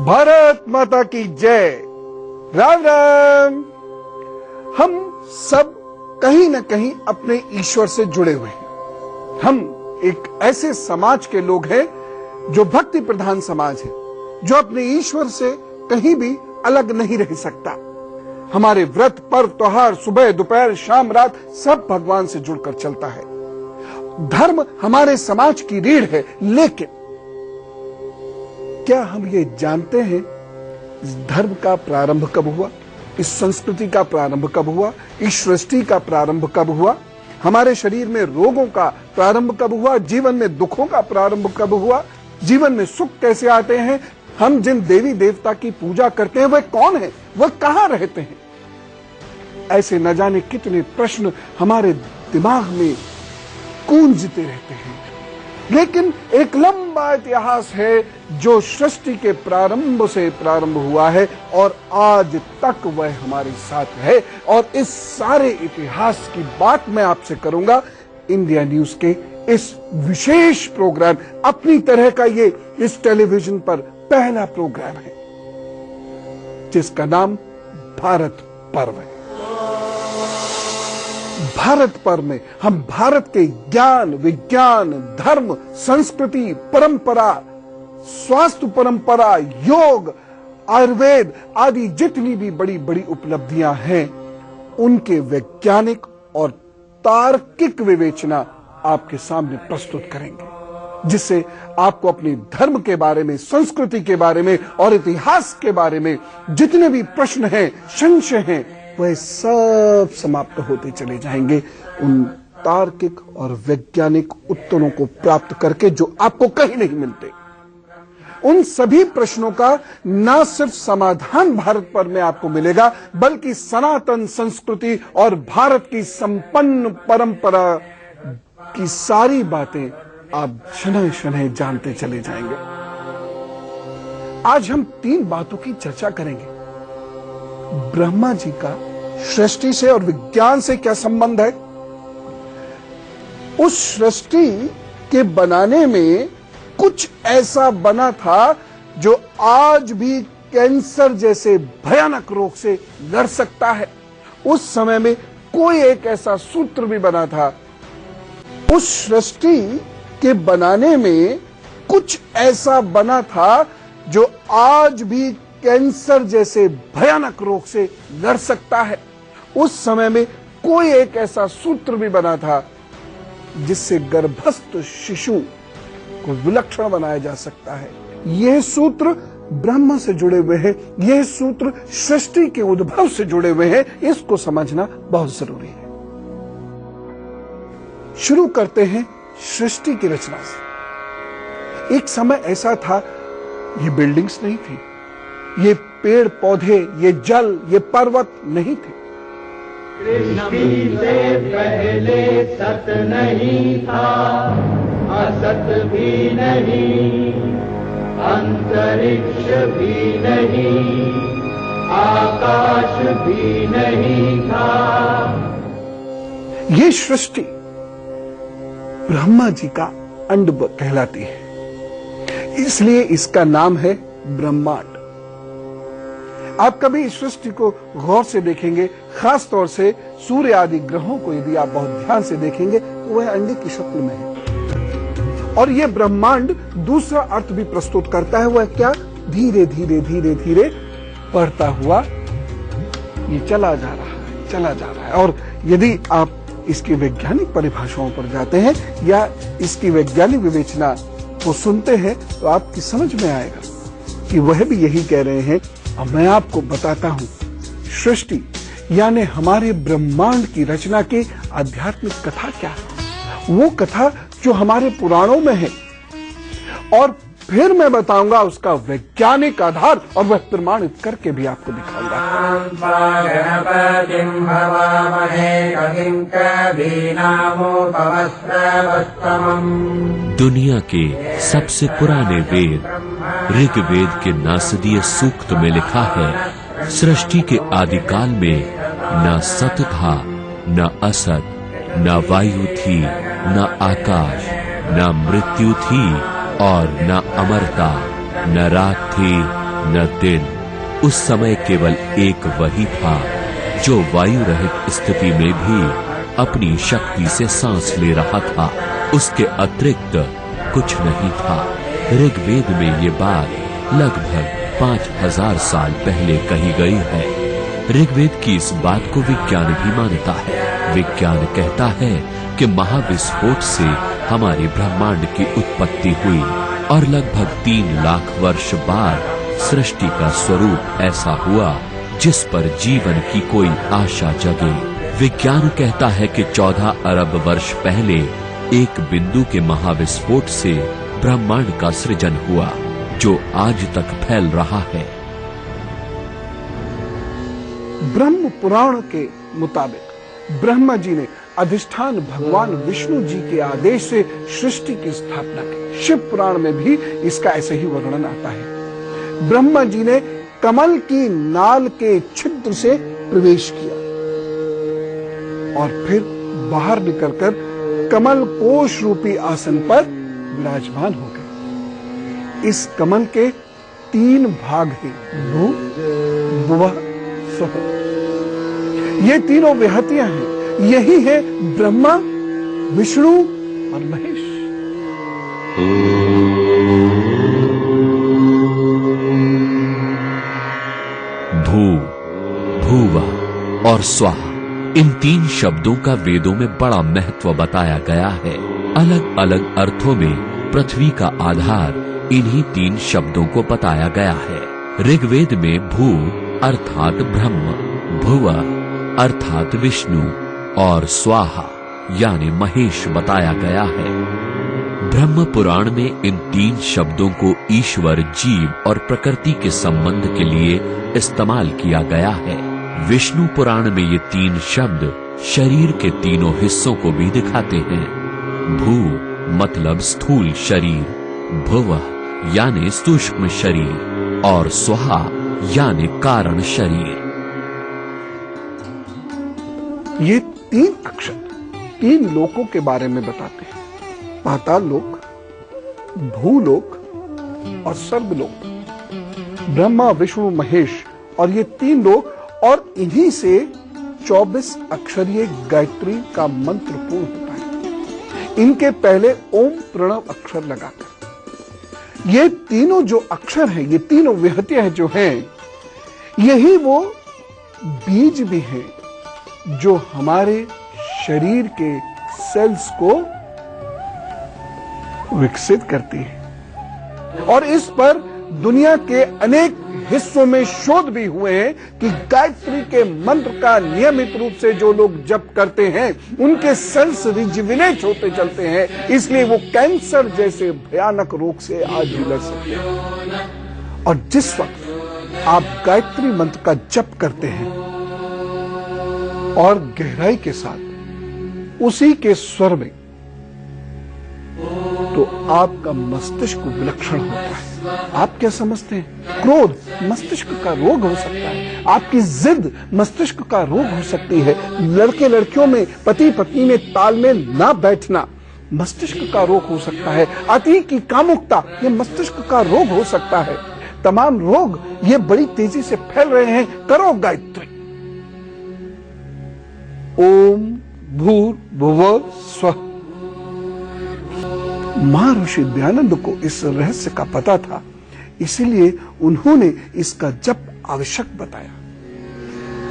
भारत माता की जय। राम राम। हम सब कहीं न कहीं अपने ईश्वर से जुड़े हुए हैं। हम एक ऐसे समाज के लोग हैं जो भक्ति प्रधान समाज है, जो अपने ईश्वर से कहीं भी अलग नहीं रह सकता। हमारे व्रत, पर्व, त्योहार, सुबह, दोपहर, शाम, रात सब भगवान से जुड़कर चलता है। धर्म हमारे समाज की रीढ़ है, लेकिन क्या हम ये जानते हैं इस धर्म का प्रारंभ कब हुआ, इस संस्कृति का प्रारंभ कब हुआ, इस सृष्टि का प्रारंभ कब हुआ, हमारे शरीर में रोगों का प्रारंभ कब हुआ, जीवन में दुखों का प्रारंभ कब हुआ, जीवन में सुख कैसे आते हैं, हम जिन देवी देवता की पूजा करते हैं वह कौन है, वह कहां रहते हैं। ऐसे न जाने कितने प्रश्न हमारे दिमाग में गूंजते रहते हैं। लेकिन एक लंबा इतिहास है जो सृष्टि के प्रारंभ से प्रारंभ हुआ है और आज तक वह हमारे साथ है। और इस सारे इतिहास की बात मैं आपसे करूंगा इंडिया न्यूज के इस विशेष प्रोग्राम, अपनी तरह का ये इस टेलीविजन पर पहला प्रोग्राम है जिसका नाम भारत पर्व है। भारत पर्व में हम भारत के ज्ञान, विज्ञान, धर्म, संस्कृति, परंपरा, स्वास्थ्य परंपरा, योग, आयुर्वेद आदि जितनी भी बड़ी बड़ी उपलब्धियां हैं उनके वैज्ञानिक और तार्किक विवेचना आपके सामने प्रस्तुत करेंगे, जिससे आपको अपने धर्म के बारे में, संस्कृति के बारे में और इतिहास के बारे में जितने भी प्रश्न हैं, संशय हैं, वह सब समाप्त होते चले जाएंगे उन तार्किक और वैज्ञानिक उत्तरों को प्राप्त करके जो आपको कहीं नहीं मिलते। उन सभी प्रश्नों का न सिर्फ समाधान भारत पर्व में आपको मिलेगा, बल्कि सनातन संस्कृति और भारत की संपन्न परंपरा की सारी बातें आप शनय शनय जानते चले जाएंगे। आज हम 3 बातों की चर्चा करेंगे। ब्रह्मा जी का सृष्टि से और विज्ञान से क्या संबंध है, उस सृष्टि के बनाने में कुछ ऐसा बना था जो आज भी कैंसर जैसे भयानक रोग से लड़ सकता है। उस समय में कोई एक ऐसा सूत्र भी बना था। उस सृष्टि के बनाने में कुछ ऐसा बना था जो आज भी कैंसर जैसे भयानक रोग से लड़ सकता है। उस समय में कोई एक ऐसा सूत्र भी बना था जिससे गर्भस्थ शिशु को विलक्षण बनाया जा सकता है। यह सूत्र ब्रह्म से जुड़े हुए हैं, यह सूत्र सृष्टि के उद्भव से जुड़े हुए हैं। इसको समझना बहुत जरूरी है। शुरू करते हैं सृष्टि की रचना से। एक समय ऐसा था, ये बिल्डिंग्स नहीं थी, ये पेड़ पौधे, ये जल, ये पर्वत नहीं थे। सृष्टि से पहले सत नहीं था, असत भी नहीं, अंतरिक्ष भी नहीं, आकाश भी नहीं था। ये सृष्टि ब्रह्मा जी का अंड कहलाती है, इसलिए इसका नाम है ब्रह्मांड। आप कभी इस सृष्टि को गौर से देखेंगे, खास तौर से सूर्य आदि ग्रहों को यदि आप बहुत ध्यान से देखेंगे तो वह अंडे की शक्ल में है। और यह ब्रह्मांड दूसरा अर्थ भी प्रस्तुत करता है। वह क्या? धीरे धीरे धीरे धीरे बढ़ता हुआ ये चला जा रहा है, चला जा रहा है। और यदि आप इसकी वैज्ञानिक परिभाषाओं पर जाते हैं या इसकी वैज्ञानिक विवेचना को सुनते हैं तो आपकी समझ में आएगा कि वह भी यही कह रहे हैं। अब मैं आपको बताता हूं, सृष्टि यानी हमारे ब्रह्मांड की रचना की आध्यात्मिक कथा क्या है, वो कथा जो हमारे पुराणों में है, और फिर मैं बताऊंगा उसका वैज्ञानिक आधार और वह प्रमाणित करके भी आपको दिखाऊंगा। दुनिया के सबसे पुराने वेद ऋग्वेद के नासदीय सूक्त में लिखा है, सृष्टि के आदिकाल में न सत था, न असत, न वायु थी, न आकाश, न मृत्यु थी और न अमरता, न रात थी न दिन। उस समय केवल एक वही था जो वायु रहित स्थिति में भी अपनी शक्ति से सांस ले रहा था। उसके अतिरिक्त कुछ नहीं था। ऋग्वेद में ये बात लगभग 5000 साल पहले कही गई है। ऋग्वेद की इस बात को विज्ञान भी मानता है। विज्ञान कहता है कि महाविस्फोट से हमारे ब्रह्मांड की उत्पत्ति हुई और लगभग 3 लाख वर्ष बाद सृष्टि का स्वरूप ऐसा हुआ जिस पर जीवन की कोई आशा जगे। विज्ञान कहता है कि 14 अरब वर्ष पहले एक बिंदु के महाविस्फोट से ब्रह्मांड का सृजन हुआ जो आज तक फैल रहा है। ब्रह्म पुराण के मुताबिक ब्रह्मा जी ने अधिष्ठान भगवान विष्णु जी के आदेश से सृष्टि की स्थापना की। शिव पुराण में भी इसका ऐसे ही वर्णन आता है। ब्रह्मा जी ने कमल की नाल के छिद्र से प्रवेश किया और फिर बाहर निकलकर कमल कोश रूपी आसन पर विराजमान हो गए। इस कमल के 3 भाग हैं, भू, भुवः, स्वः। ये तीनों विहतियां हैं। यही है ब्रह्मा, विष्णु और महेश। भू, भुवः और स्वाहा, इन 3 शब्दों का वेदों में बड़ा महत्व बताया गया है। अलग अलग अर्थों में पृथ्वी का आधार इन्हीं 3 शब्दों को बताया गया है। ऋग्वेद में भू अर्थात ब्रह्म, भुवः अर्थात विष्णु और स्वाहा यानी महेश बताया गया है। ब्रह्म पुराण में इन 3 शब्दों को ईश्वर, जीव और प्रकृति के संबंध के लिए इस्तेमाल किया गया है। विष्णु पुराण में ये 3 शब्द शरीर के तीनों हिस्सों को भी दिखाते हैं। भू मतलब स्थूल शरीर, भुवः यानी सूक्ष्म शरीर और स्वाहा यानी कारण शरीर। ये 3 अक्षर 3 लोकों के बारे में बताते हैं, पाताल लोक, भूलोक और स्वर्गलोक। ब्रह्मा, विष्णु, महेश और ये 3 लोक और इन्हीं से 24 अक्षरीय गायत्री का मंत्र पूर्ण होता है। इनके पहले ओम प्रणव अक्षर लगाकर ये तीनों जो अक्षर हैं, ये तीनों विहतियां जो हैं, यही वो बीज भी हैं जो हमारे शरीर के सेल्स को विकसित करती है। और इस पर दुनिया के अनेक हिस्सों में शोध भी हुए हैं कि गायत्री के मंत्र का नियमित रूप से जो लोग जप करते हैं उनके सेल्स रिजुविनेट होते चलते हैं, इसलिए वो कैंसर जैसे भयानक रोग से आज भी लड़ सकते हैं। और जिस वक्त आप गायत्री मंत्र का जप करते हैं और गहराई के साथ उसी के स्वर में, तो आपका मस्तिष्क विलक्षण होता है। आप क्या समझते हैं? क्रोध मस्तिष्क का रोग हो सकता है, आपकी जिद मस्तिष्क का रोग हो सकती है, लड़के लड़कियों में पति पत्नी में तालमेल ना बैठना मस्तिष्क का रोग हो सकता है, अति की कामुकता ये मस्तिष्क का रोग हो सकता है। तमाम रोग ये बड़ी तेजी से फैल रहे हैं। करो गायत्री। ओम भूर्भुवः स्वः। महर्षि दयानंद को इस रहस्य का पता था, इसीलिए उन्होंने इसका जप आवश्यक बताया।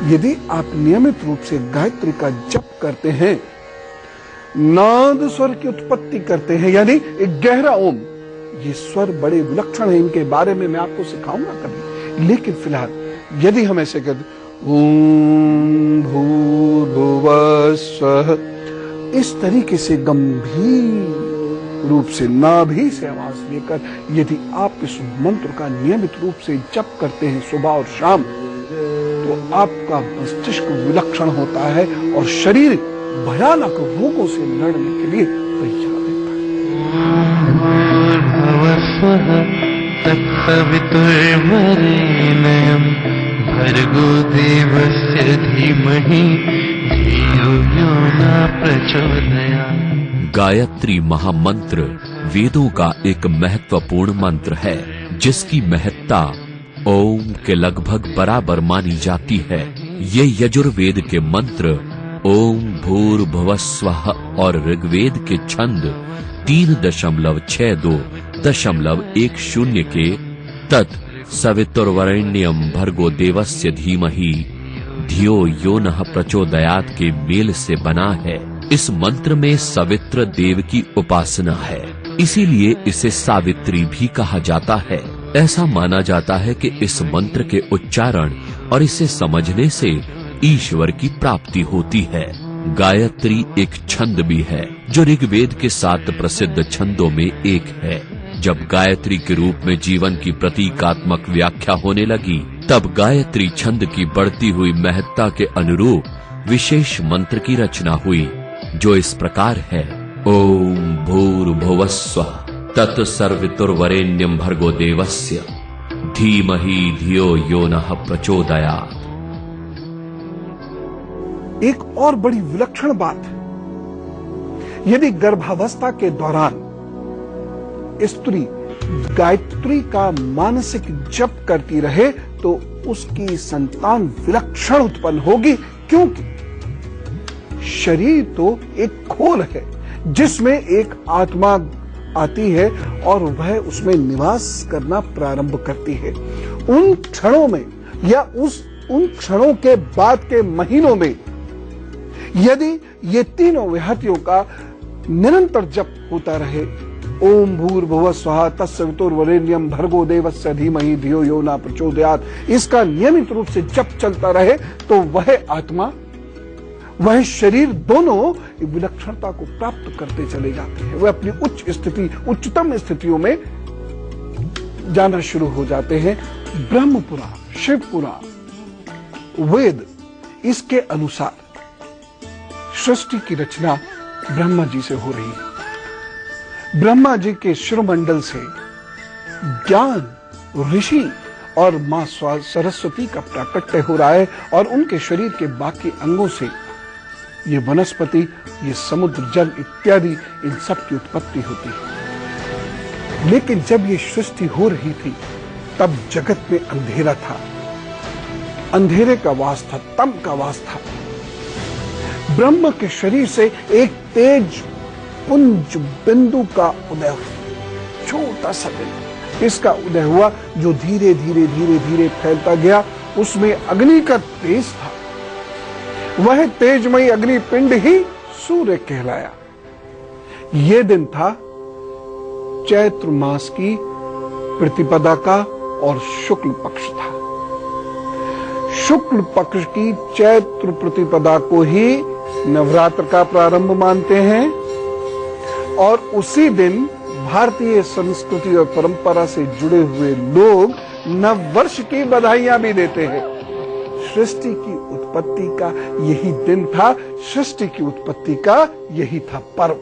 यदि आप नियमित रूप से गायत्री का जप करते हैं, नाद स्वर की उत्पत्ति करते हैं, यानी एक गहरा ओम, ये स्वर बड़े विलक्षण हैं, इनके बारे में मैं आपको सिखाऊंगा कभी। लेकिन फिलहाल यदि हम ऐसे कहते ओम भूर्भुवः स्वः, इस तरीके से गंभीर रूप से नाभि से आवाज लेकर यदि आप इस मंत्र का नियमित रूप से जप करते हैं सुबह और शाम, तो आपका मस्तिष्क विलक्षण होता है और शरीर भयानक रोगों से लड़ने के लिए तैयार रहता है। तत्सवितुर्वरेण्यं भर्गो देवस्य धीमहि धियो यो न प्रचोदयात्। गायत्री महामंत्र वेदों का एक महत्वपूर्ण मंत्र है, जिसकी महत्ता ओम के लगभग बराबर मानी जाती है। ये यजुर्वेद के मंत्र ओम भूर्भुवस्वः और ऋग्वेद के छंद 3.62.10 के तत् सवितुर्वरेण्यं भर्गो देवस्य धीमहि धियो यो नः प्रचोदयात् के मेल से बना है। इस मंत्र में सवित्र देव की उपासना है, इसीलिए इसे सावित्री भी कहा जाता है। ऐसा माना जाता है कि इस मंत्र के उच्चारण और इसे समझने से ईश्वर की प्राप्ति होती है। गायत्री एक छंद भी है, जो ऋग्वेद के 7 प्रसिद्ध छंदों में एक है। जब गायत्री के रूप में जीवन की प्रतीकात्मक व्याख्या होने लगी, तब गायत्री छंद की बढ़ती हुई महत्ता के अनुरूप विशेष मंत्र की रचना हुई, जो इस प्रकार है। ओम भूर्भुवस्वः तत्सर्वितुर्वरेण्यं भर्गो देवस्य धीमहि धियो यो नः प्रचोदयात्। एक और बड़ी विलक्षण बात, यदि गर्भावस्था के दौरान स्त्री गायत्री का मानसिक जप करती रहे तो उसकी संतान विलक्षण उत्पन्न होगी, क्योंकि शरीर तो एक खोल है जिसमें एक आत्मा आती है और वह उसमें निवास करना प्रारंभ करती है। उन क्षणों में या उन क्षणों के बाद के महीनों में यदि ये तीनों विहतियों का निरंतर जप होता रहे, ओम भूर्भुवः स्वः तत्सवितुर्वरेण्यं भर्गो देवस्य धीमहि धियो यो नः प्रचोदयात्, इसका नियमित रूप से जप चलता रहे, तो वह आत्मा वह शरीर दोनों विलक्षणता को प्राप्त करते चले जाते हैं। वह अपनी उच्चतम स्थितियों में जाना शुरू हो जाते हैं। ब्रह्म पुराण, शिव पुराण, वेद, इसके अनुसार सृष्टि की रचना ब्रह्मा जी से हो रही है। ब्रह्मा जी के शिरोमंडल से ज्ञान, ऋषि और मां सरस्वती का प्राकट्य हो रहा है, और उनके शरीर के बाकी अंगों से ये वनस्पति, ये समुद्र जल इत्यादि, इन सब की उत्पत्ति होती है। लेकिन जब ये सृष्टि हो रही थी, तब जगत में अंधेरा था, अंधेरे का वास था, तम का वास था। ब्रह्म के शरीर से एक तेज पुंज बिंदु का उदय हुआ, छोटा सा बिंदु, इसका उदय हुआ, जो धीरे धीरे धीरे धीरे फैलता गया। उसमें अग्नि का तेज था। वह तेजमयी अग्नि पिंड ही सूर्य कहलाया। यह दिन था चैत्र मास की प्रतिपदा का और शुक्ल पक्ष था। शुक्ल पक्ष की चैत्र प्रतिपदा को ही नवरात्र का प्रारंभ मानते हैं, और उसी दिन भारतीय संस्कृति और परंपरा से जुड़े हुए लोग नववर्ष की बधाइयां भी देते हैं। सृष्टि की उत्पत्ति का यही दिन था, सृष्टि की उत्पत्ति का यही था पर्व।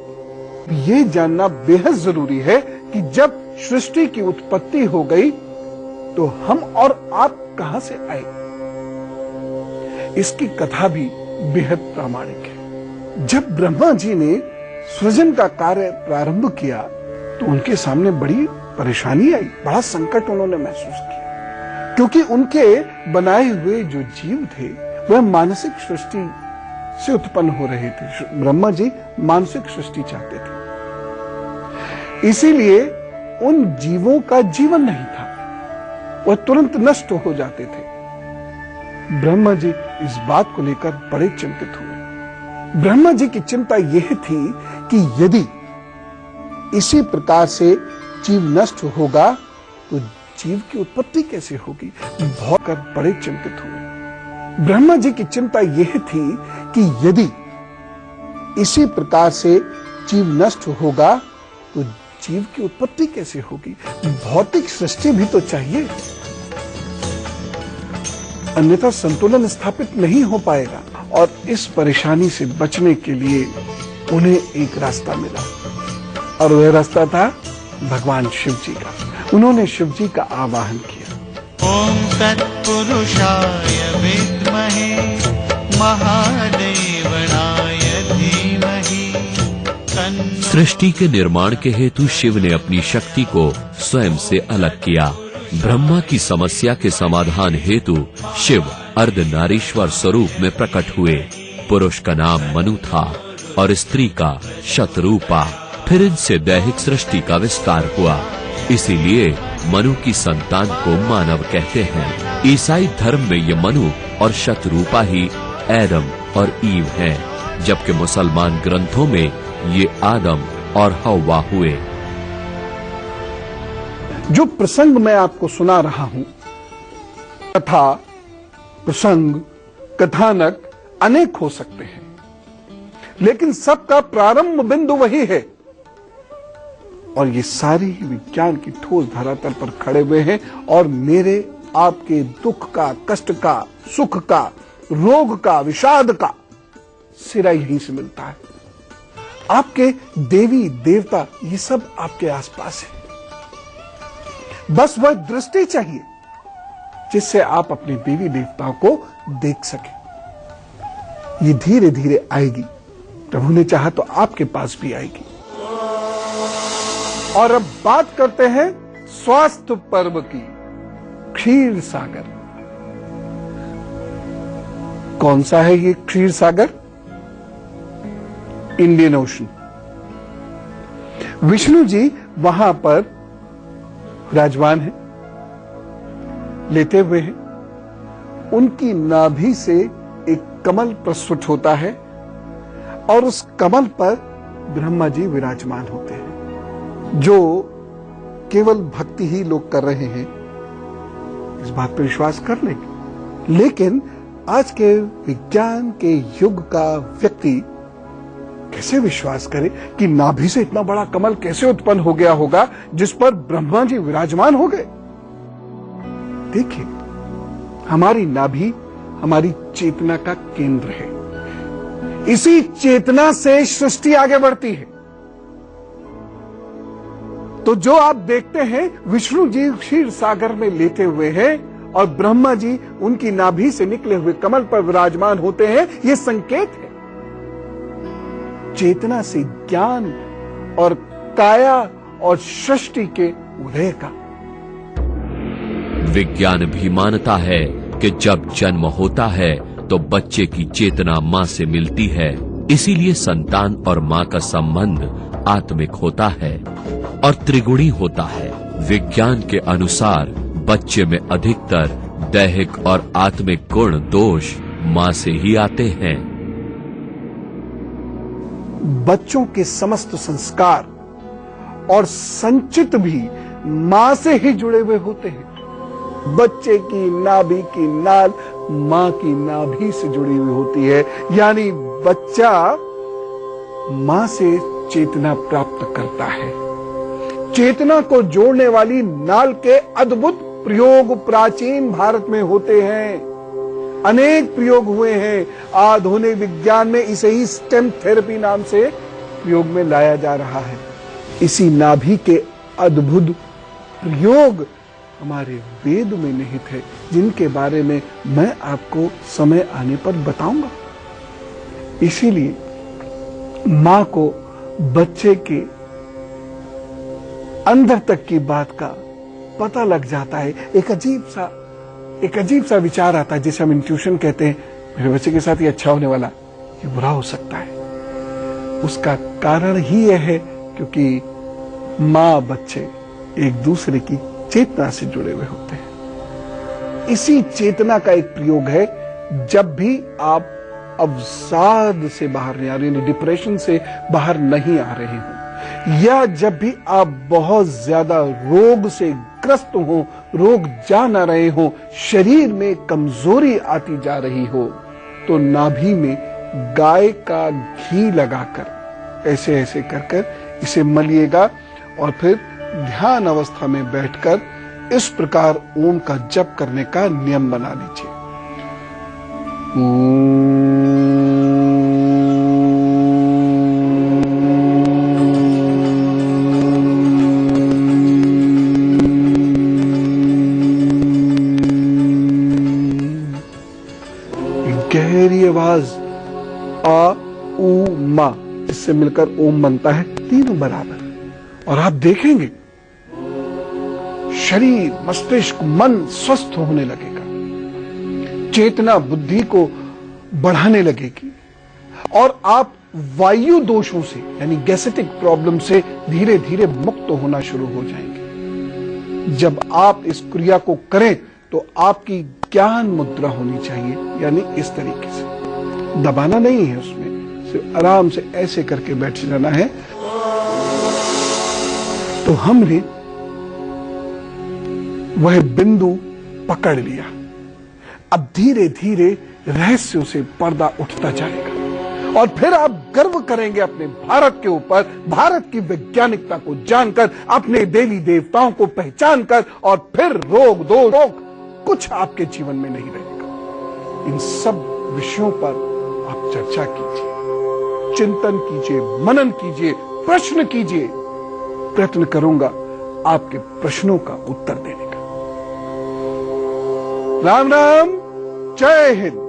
ये जानना बेहद जरूरी है कि जब सृष्टि की उत्पत्ति हो गई, तो हम और आप कहां से आए। इसकी कथा भी बेहद प्रामाणिक है। जब ब्रह्मा जी ने सृजन का कार्य प्रारंभ किया, तो उनके सामने बड़ी परेशानी आई, बड़ा संकट उन्होंने महसूस किया, क्योंकि उनके बनाए हुए जो जीव थे वह मानसिक सृष्टि से उत्पन्न हो रहे थे। ब्रह्मा जी मानसिक सृष्टि चाहते थे, इसीलिए उन जीवों का जीवन नहीं था, वह तुरंत नष्ट हो जाते थे। ब्रह्मा जी इस बात को लेकर बड़े चिंतित हुए। ब्रह्मा जी की चिंता यह थी कि यदि इसी प्रकार से जीव नष्ट होगा, तो जीव की उत्पत्ति कैसे होगी। बहुत बड़े चिंतित हुए। ब्रह्मा जी की चिंता यह थी कि यदि इसी प्रकार से जीव नष्ट होगा, तो जीव की उत्पत्ति कैसे होगी। भौतिक सृष्टि भी तो चाहिए, अन्यथा संतुलन स्थापित नहीं हो पाएगा। और इस परेशानी से बचने के लिए उन्हें एक रास्ता मिला, और वह रास्ता था भगवान शिव जी का। उन्होंने शिव जी का आवाहन किया। ओम तत्पुरुषाय विद्महे महादेवनाय धीमहि तन्नो सृष्टि के निर्माण के हेतु शिव ने अपनी शक्ति को स्वयं से अलग किया। ब्रह्मा की समस्या के समाधान हेतु शिव अर्धनारीश्वर स्वरूप में प्रकट हुए। पुरुष का नाम मनु था और स्त्री का शतरूपा। फिर इनसे दैहिक सृष्टि का विस्तार हुआ, इसीलिए मनु की संतान को मानव कहते हैं। ईसाई धर्म में ये मनु और शतरूपा ही एडम और ईव हैं, जबकि मुसलमान ग्रंथों में ये आदम और हव्वा हुए। जो प्रसंग मैं आपको सुना रहा हूं, कथा, प्रसंग, कथानक अनेक हो सकते हैं, लेकिन सबका प्रारंभ बिंदु वही है। और ये सारी ही विज्ञान की ठोस धरातल पर खड़े हुए हैं और मेरे आपके दुख का, कष्ट का, सुख का, रोग का, विषाद का सिरा यहीं से मिलता है। आपके देवी देवता ये सब आपके आसपास है। बस वह दृष्टि चाहिए जिससे आप अपने देवी देवताओं को देख सके। ये धीरे धीरे आएगी, प्रभु ने चाहा तो आपके पास भी आएगी। और अब बात करते हैं स्वास्थ्य पर्व की। क्षीर सागर, कौन सा है ये क्षीर सागर? Indian ocean. विष्णु जी वहां पर विराजमान हैं, लेटे हुए हैं। उनकी नाभि से एक कमल प्रस्फुट होता है और उस कमल पर ब्रह्मा जी विराजमान होते हैं, जो केवल भक्ति ही लोग कर रहे हैं, इस बात पर विश्वास कर लेंगे। लेकिन आज के विज्ञान के युग का व्यक्ति कैसे विश्वास करे कि नाभि से इतना बड़ा कमल कैसे उत्पन्न हो गया होगा जिस पर ब्रह्मा जी विराजमान हो गए? देखिए, हमारी नाभि हमारी चेतना का केंद्र है। इसी चेतना से सृष्टि आगे बढ़ती है। तो जो आप देखते हैं विष्णु जी क्षीर सागर में लेटे हुए हैं और ब्रह्मा जी उनकी नाभि से निकले हुए कमल पर विराजमान होते हैं, यह संकेत है चेतना से ज्ञान और काया और सृष्टि के उदय का। विज्ञान भी मानता है कि जब जन्म होता है तो बच्चे की चेतना मां से मिलती है, इसीलिए संतान और मां का संबंध आत्मिक होता है और त्रिगुणी होता है। विज्ञान के अनुसार बच्चे में अधिकतर दैहिक और आत्मिक गुण दोष मां से ही आते हैं। बच्चों के समस्त संस्कार और संचित भी मां से ही जुड़े हुए होते हैं। बच्चे की नाभि की नाल मां की नाभि से जुड़ी हुई होती है, यानी बच्चा मां से चेतना प्राप्त करता है। चेतना को जोड़ने वाली नाल के अद्भुत प्रयोग प्राचीन भारत में होते हैं। अनेक प्रयोग हुए हैं। आधुनिक विज्ञान में इसे ही स्टेम थेरेपी नाम से प्रयोग में लाया जा रहा है। इसी नाभि के अद्भुत प्रयोग हमारे वेद में निहित है, जिनके बारे में मैं आपको समय आने पर बताऊंगा। इसीलिए मां को बच्चे के अंदर तक की बात का पता लग जाता है। एक अजीब सा विचार आता है, जिसे हम इंट्यूशन कहते हैं। मेरे बच्चे के साथ ये अच्छा होने वाला, ये बुरा हो सकता है। उसका कारण ही यह है क्योंकि मां बच्चे एक दूसरे की चेतना से जुड़े हुए होते हैं। इसी चेतना का एक प्रयोग है, जब भी आप अवसाद से बाहर नहीं आ रहे, डिप्रेशन से बाहर नहीं आ रहे हो, या जब भी आप बहुत ज्यादा रोग से ग्रस्त हो, रोग जा ना रहे हो, शरीर में कमजोरी आती जा रही हो, तो नाभि में गाय का घी लगाकर ऐसे ऐसे कर इसे मलिएगा और फिर ध्यान अवस्था में बैठकर इस प्रकार ओम का जप करने का नियम बना लीजिए। गहरी आवाज आ उ मा, इससे मिलकर ओम बनता है। तीनों बराबर। और आप देखेंगे शरीर, मस्तिष्क, मन स्वस्थ होने लगेगा, चेतना बुद्धि को बढ़ाने लगेगी और आप वायु दोषों से यानी गैसेटिक प्रॉब्लम से धीरे धीरे मुक्त होना शुरू हो जाएंगे। जब आप इस क्रिया को करें तो आपकी ज्ञान मुद्रा होनी चाहिए, यानी इस तरीके से दबाना नहीं है, उसमें सिर्फ आराम से ऐसे करके बैठ जाना है। तो हमने वह बिंदु पकड़ लिया। अब धीरे धीरे रहस्यों से पर्दा उठता जाएगा और फिर आप गर्व करेंगे अपने भारत के ऊपर, भारत की वैज्ञानिकता को जानकर, अपने देवी देवताओं को पहचानकर, और फिर रोग दोष कुछ आपके जीवन में नहीं रहेगा। इन सब विषयों पर आप चर्चा कीजिए, चिंतन कीजिए, मनन कीजिए, प्रश्न कीजिए। प्रयत्न करूंगा आपके प्रश्नों का उत्तर देने का। राम राम, जय हिंद।